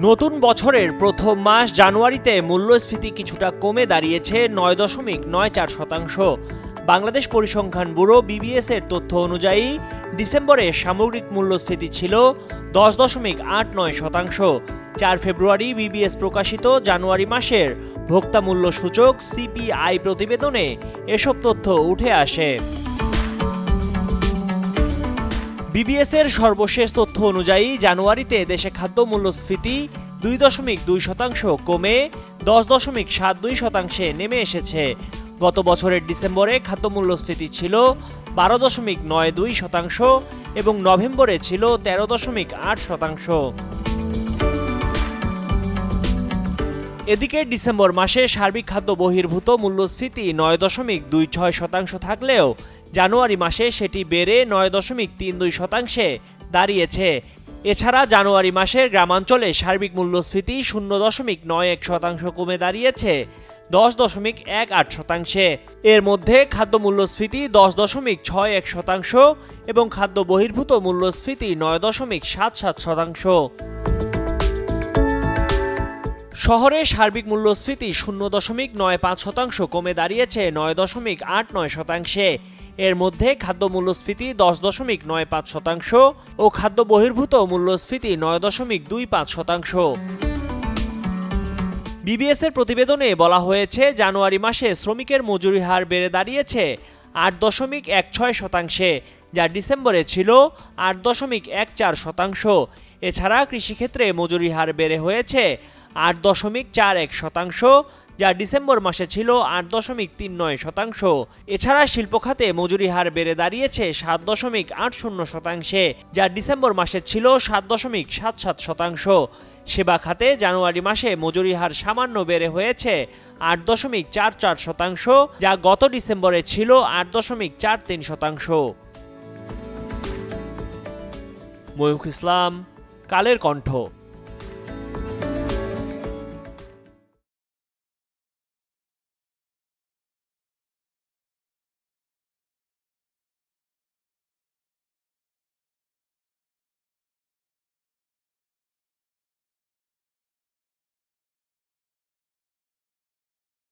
নতুন বছরের প্রথম মাস জানুয়ারিতে মূল্যস্ফীতি কিছুটা কমে দাঁড়িয়েছে ৯.৯৪%। বাংলাদেশ পরিসংখ্যান ব্যুরো বিবিএস এর তথ্য অনুযায়ী ডিসেম্বরে সামগ্রিক মূল্যস্ফীতি ছিল ১০.৮৯%। ৪ ফেব্রুয়ারি বিবিএস প্রকাশিত জানুয়ারি মাসের ভোক্তা মূল্য সূচক সিপিআই প্রতিবেদনে এসব তথ্য উঠে আসে। বিবিএস এর সর্বশেষ তথ্য অনুযায়ী জানুয়ারিতে দেশে খাদ্য মূল্যস্ফীতি ২.২% কমে ১০.৭২% নেমে এসেছে। গত বছরের ডিসেম্বরে খাদ্য মূল্যস্ফীতি ছিল ১২.৯২% এবং নভেম্বরে ছিল ১৩.৮%। এদিকে ডিসেম্বর মাসে সার্বিক খাদ্য বহির্ভূত মূল্যস্ফীতি ৯.২৬% থাকলেও জানুয়ারি মাসে সেটি বেড়ে ৯.৩২%-এ দাঁড়িয়েছে। এছাড়া জানুয়ারি মাসের গ্রামাঞ্চলে সার্বিক মূল্যস্ফীতি ০.৯১% কমে দাঁড়িয়েছে ১০.১৮%। এর মধ্যে খাদ্য মূল্যস্ফীতি ১০.৬১% এবং খাদ্য বহির্ভূত মূল্যস্ফীতি ৯.৭৭%। শহরে সার্বিক মূল্যস্ফীতি ০.৯৫% কমে দাঁড়িয়েছে ৯.৮৯%। এর মধ্যে খাদ্য মূল্যস্ফীতি ১০.৯৫% ও খাদ্য বহির্ভূত মূল্যস্ফীতি ৯.২৫%। বিবিএস এর প্রতিবেদনে বলা হয়েছে, জানুয়ারি মাসে শ্রমিকের মজুরি হার বেড়ে দাঁড়িয়েছে ৮.১৬%, যা ডিসেম্বরে ছিল ৮.১৪%। এছাড়া কৃষিক্ষেত্রে মজুরি হার বেড়ে হয়েছে ৮.৪১%, যা ডিসেম্বর মাসে ছিল ৮.৩৯%। এছাড়া শিল্প খাতে মজুরি হার বেড়ে দাঁড়িয়েছে ৭.৮০%, যা ডিসেম্বর মাসে ছিল ৭.৭৭%। সেবা খাতে জানুয়ারি মাসে মজুরি হার সামান্য বেড়ে হয়েছে ৮.৪৪%, যা গত ডিসেম্বরে ছিল ৮.৪৩%। ময়ূখ ইসলাম, কালের কণ্ঠ।